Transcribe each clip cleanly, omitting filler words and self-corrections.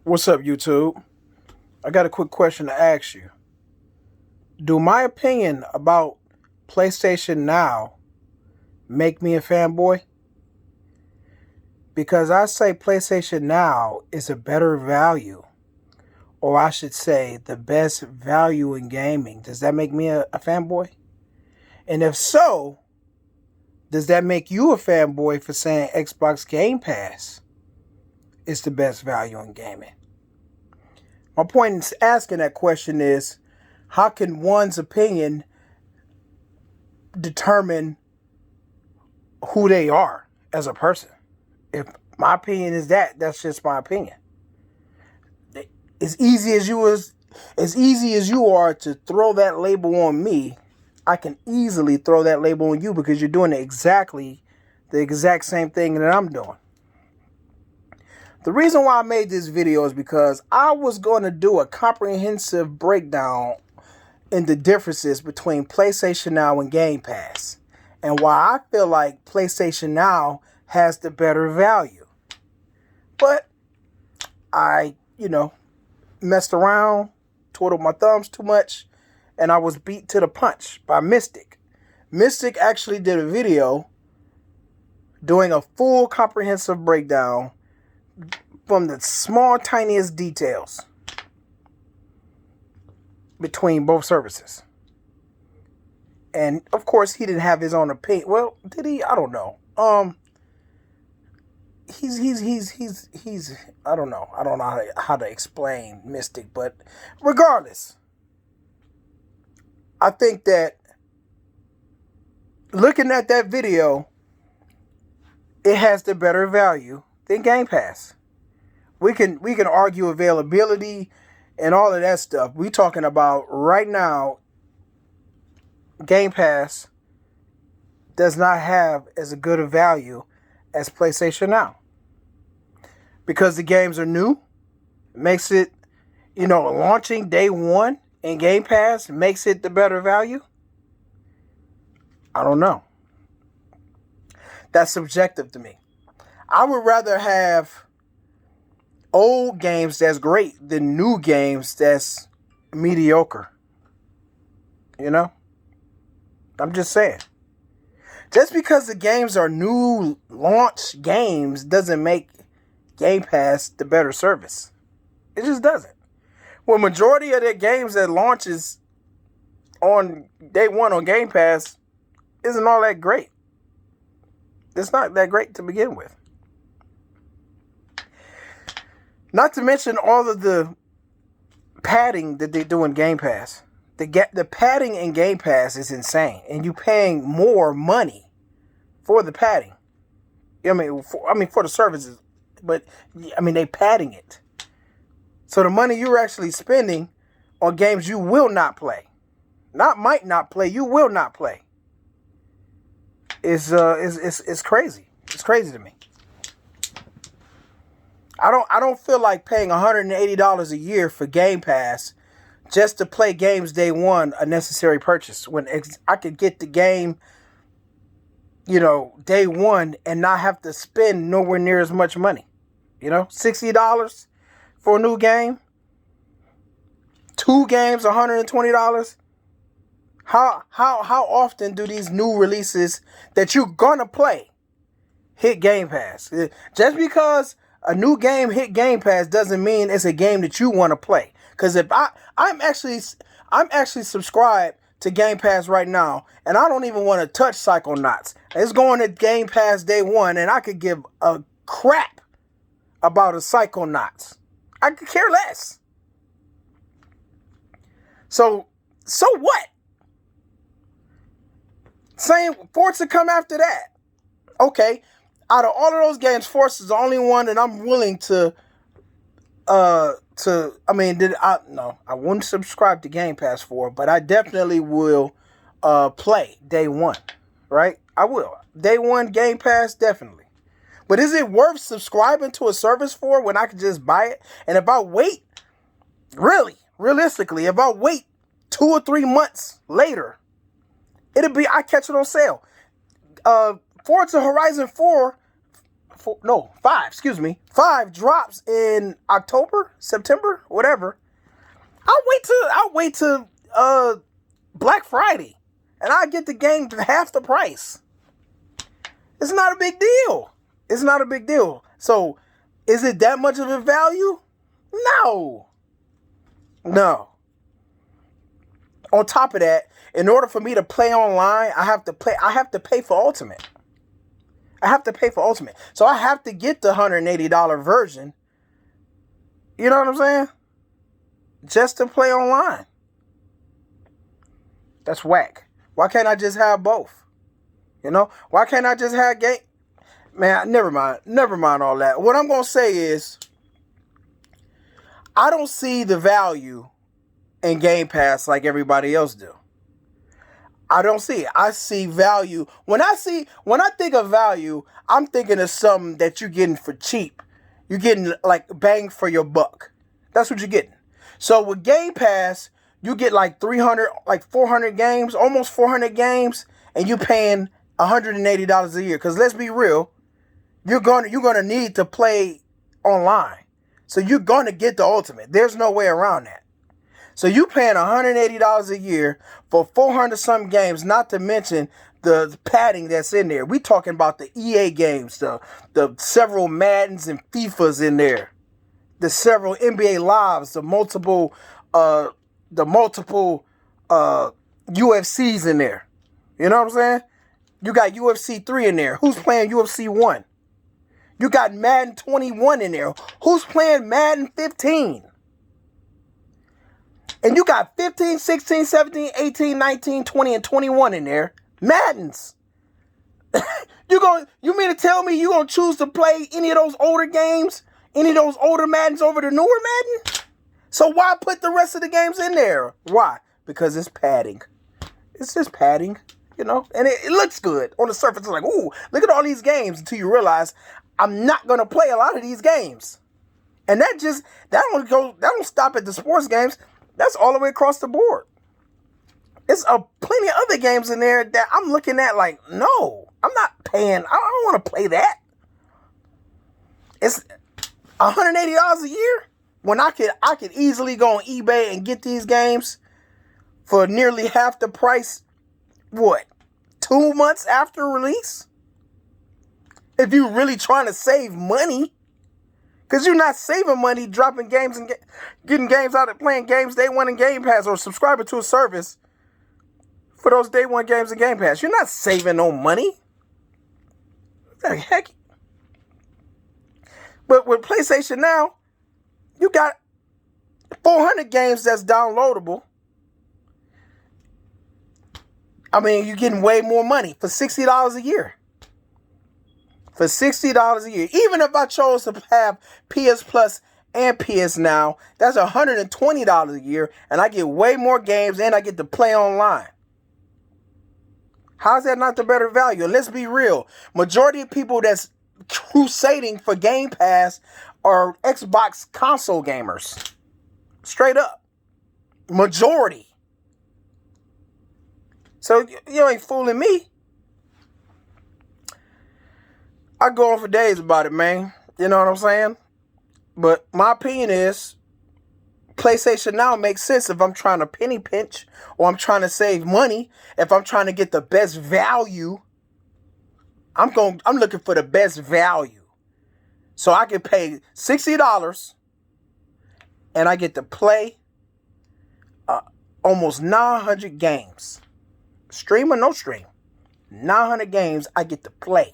What's up, YouTube? I got a quick question to ask you. Do my opinion about PlayStation Now make me a fanboy? Because I say PlayStation Now is a better value, or I should say the best value in gaming. Does that make me a fanboy? And if so, does that make you a fanboy for saying Xbox Game Pass is the best value in gaming? My point in asking that question is, how can one's opinion determine who they are as a person? If my opinion is that's just my opinion. As easy as you are to throw that label on me, I can easily throw that label on you because you're doing the exact same thing that I'm doing. The reason why I made this video is because I was going to do a comprehensive breakdown in the differences between PlayStation Now and Game Pass, and why I feel like PlayStation Now has the better value. But I, messed around, twiddled my thumbs too much, and I was beat to the punch by Mystic. Mystic actually did a video doing a full comprehensive breakdown from the small, tiniest details between both services. And of course, he didn't have his own opinion. Well, did he? I don't know. He's I don't know. I don't know how to explain Mystic, but regardless, I think that looking at that video, it has the better value than Game Pass. We can argue availability and all of that stuff. We talking about right now, Game Pass does not have as a good a value as PlayStation Now. Because the games are new, makes it, launching day one in Game Pass makes it the better value. I don't know. That's subjective to me. I would rather have old games that's great than new games that's mediocre. I'm just saying. Just because the games are new launch games doesn't make Game Pass the better service. It just doesn't. Well, majority of the games that launches on day one on Game Pass isn't all that great. It's not that great to begin with. Not to mention all of the padding that they do in Game Pass. The padding in Game Pass is insane, and you're paying more money for the padding. For the services, but they padding it. So the money you're actually spending on games you will not play, might not play, you will not play, is crazy. It's crazy to me. I don't feel like paying $180 a year for Game Pass just to play games day one a necessary purchase when I could get the game, day one and not have to spend nowhere near as much money. $60 for a new game. 2 games, $120. How often do these new releases that you're gonna play hit Game Pass? Just because a new game hit Game Pass doesn't mean it's a game that you want to play. Because if I'm actually subscribed to Game Pass right now, and I don't even want to touch Psychonauts. It's going to Game Pass day one, and I could give a crap about a Psychonauts. I could care less. So what? Saying Forza come after that. Okay. Out of all of those games, Forza is the only one that I'm willing I wouldn't subscribe to Game Pass for, but I definitely will play day one, right? I will. Day one Game Pass, definitely. But is it worth subscribing to a service for when I could just buy it? And if I wait, realistically, if I wait 2 or 3 months later, I catch it on sale. Forza Horizon 4 5, excuse me. 5 drops in October, September, whatever. I'll wait till Black Friday, and I get the game for half the price. It's not a big deal. It's not a big deal. So, is it that much of a value? No. No. On top of that, in order for me to play online, I have to pay for Ultimate. I have to pay for Ultimate. So I have to get the $180 version. You know what I'm saying? Just to play online. That's whack. Why can't I just have both? You know? Why can't I just have game? Man, never mind. Never mind all that. What I'm going to say is, I don't see the value in Game Pass like everybody else do. I don't see it. I see value. When I think of value, I'm thinking of something that you're getting for cheap. You're getting like bang for your buck. That's what you're getting. So with Game Pass, you get like 400 games, almost 400 games, and you're paying $180 a year. Because let's be real, you're gonna need to play online. So you're gonna get the Ultimate. There's no way around that. So you paying $180 a year for 400 some games, not to mention the padding that's in there. We talking about the EA games, the several Maddens and FIFAs in there, the several NBA Lives, the multiple UFCs in there. You know what I'm saying? You got UFC 3 in there. Who's playing UFC 1? You got Madden 21 in there. Who's playing Madden 15? And you got 15, 16, 17, 18, 19, 20, and 21 in there. Maddens. You mean to tell me you gonna choose to play any of those older games? Any of those older Maddens over the newer Madden? So why put the rest of the games in there? Why? Because it's padding. It's just padding, you know? And it looks good. On the surface, it's like, ooh, look at all these games, until you realize I'm not gonna play a lot of these games. And that don't stop at the sports games. That's all the way across the board. It's plenty of other games in there that I'm looking at like, no, I'm not paying. I don't want to play that. It's $180 a year when I could easily go on eBay and get these games for nearly half the price. What? 2 months after release? If you're really trying to save money. Because you're not saving money dropping games and getting games out of playing games day one in Game Pass, or subscribing to a service for those day one games in Game Pass. You're not saving no money. What the heck? But with PlayStation Now, you got 400 games that's downloadable. I mean, you're getting way more money for $60 a year. For $60 a year. Even if I chose to have PS Plus and PS Now, that's $120 a year, and I get way more games, and I get to play online. How's that not the better value? And let's be real. Majority of people that's crusading for Game Pass are Xbox console gamers. Straight up. Majority. So you ain't fooling me. I go on for days about it, man. You know what I'm saying? But my opinion is, PlayStation Now makes sense if I'm trying to penny pinch, or I'm trying to save money. If I'm trying to get the best value, I'm looking for the best value. So I can pay $60 and I get to play almost 900 games. Stream or no stream. 900 games I get to play.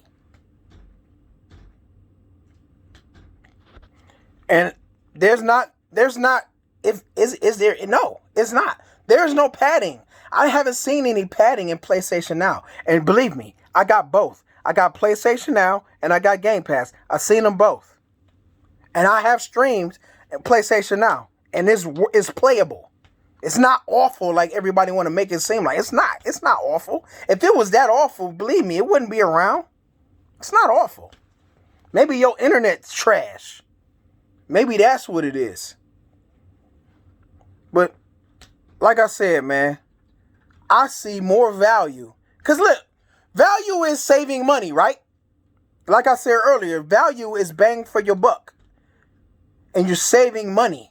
And there's not, is there? No, it's not. There's no padding. I haven't seen any padding in PlayStation Now. And believe me, I got both. I got PlayStation Now and I got Game Pass. I've seen them both. And I have streamed PlayStation Now. And it's playable. It's not awful like everybody want to make it seem like. It's not. It's not awful. If it was that awful, believe me, it wouldn't be around. It's not awful. Maybe your internet's trash. Maybe that's what it is. But like I said, man, I see more value. Because look, value is saving money, right? like I said earlier, value is bang for your buck. And you're saving money.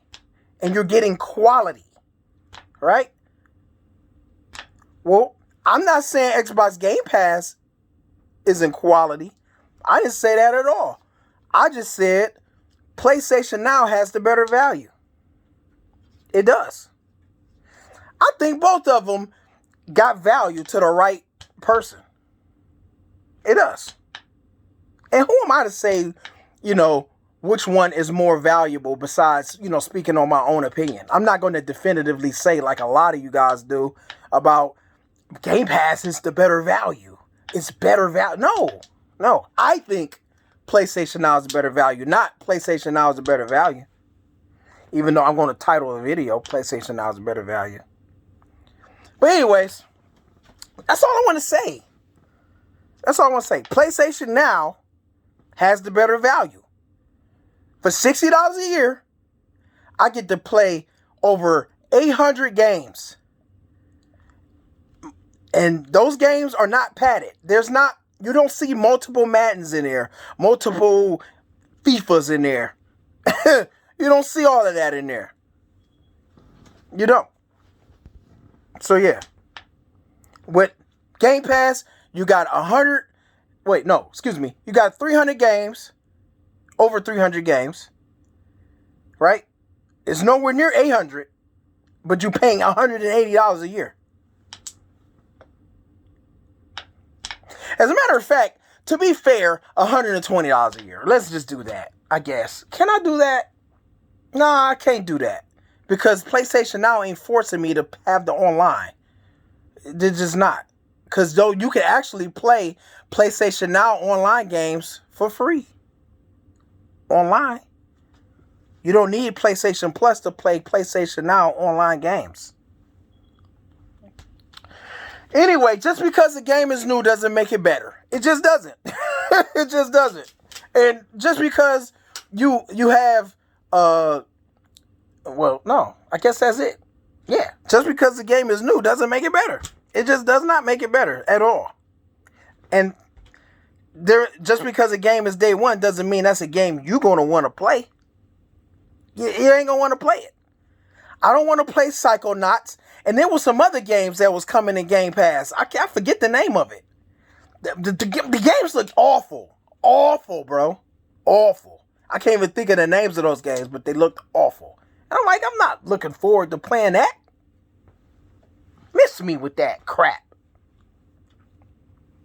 And you're getting quality. Right? Well, I'm not saying Xbox Game Pass isn't quality. I didn't say that at all. I just said PlayStation Now has the better value. It does. I think both of them got value to the right person. It does. And who am I to say, which one is more valuable besides, speaking on my own opinion? I'm not going to definitively say, like a lot of you guys do, about Game Pass is the better value. It's better value. No. I think PlayStation Now is a better value. Not PlayStation Now is a better value. Even though I'm going to title the video, PlayStation Now is a better value. But anyways, that's all I want to say. PlayStation Now has the better value. For $60 a year, I get to play over 800 games. And those games are not padded. You don't see multiple Maddens in there, multiple FIFAs in there. You don't see all of that in there. You don't. So yeah. With Game Pass, you got you got 300 games, over 300 games, right? It's nowhere near 800, but you're paying $180 a year. As a matter of fact, to be fair, $120 a year. Let's just do that, I guess. Can I do that? Nah, I can't do that. Because PlayStation Now ain't forcing me to have the online. They're just not. Because though you can actually play PlayStation Now online games for free. Online. You don't need PlayStation Plus to play PlayStation Now online games. Anyway, just because the game is new doesn't make it better. It just doesn't. It just doesn't. And just because you have I guess that's it. Yeah, just because the game is new doesn't make it better. It just does not make it better at all. And just because a game is day one doesn't mean that's a game you're going to want to play. You ain't going to want to play it. I don't want to play Psychonauts. And there was some other games that was coming in Game Pass. I forget the name of it. The games looked awful. Awful, bro. Awful. I can't even think of the names of those games, but they looked awful. And I'm like, I'm not looking forward to playing that. Miss me with that crap.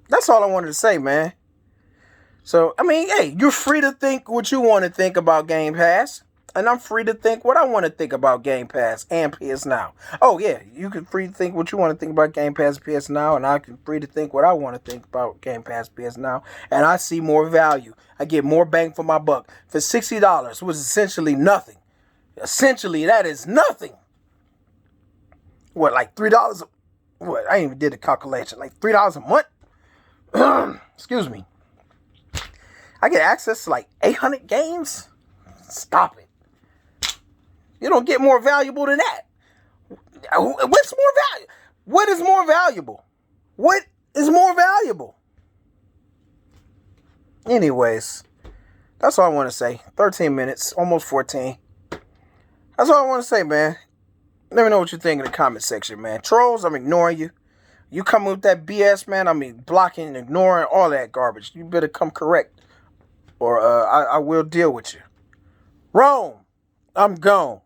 That's all I wanted to say, man. So, I mean, hey, you're free to think what you want to think about Game Pass. And I'm free to think what I want to think about Game Pass and PS Now. Oh, yeah, you can free to think what you want to think about Game Pass and PS Now. And I can free to think what I want to think about Game Pass PS Now. And I see more value. I get more bang for my buck. For $60, was essentially nothing. Essentially, that is nothing. What, like $3? What, I ain't even did the calculation. Like $3 a month? Excuse me. I get access to like 800 games? Stop it. You don't get more valuable than that. What's more valuable? What is more valuable? What is more valuable? Anyways, that's all I want to say. 13 minutes, almost 14. That's all I want to say, man. Let me know what you think in the comment section, man. Trolls, I'm ignoring you. You come with that BS, man, blocking and ignoring all that garbage. You better come correct, or I will deal with you. Rome, I'm gone.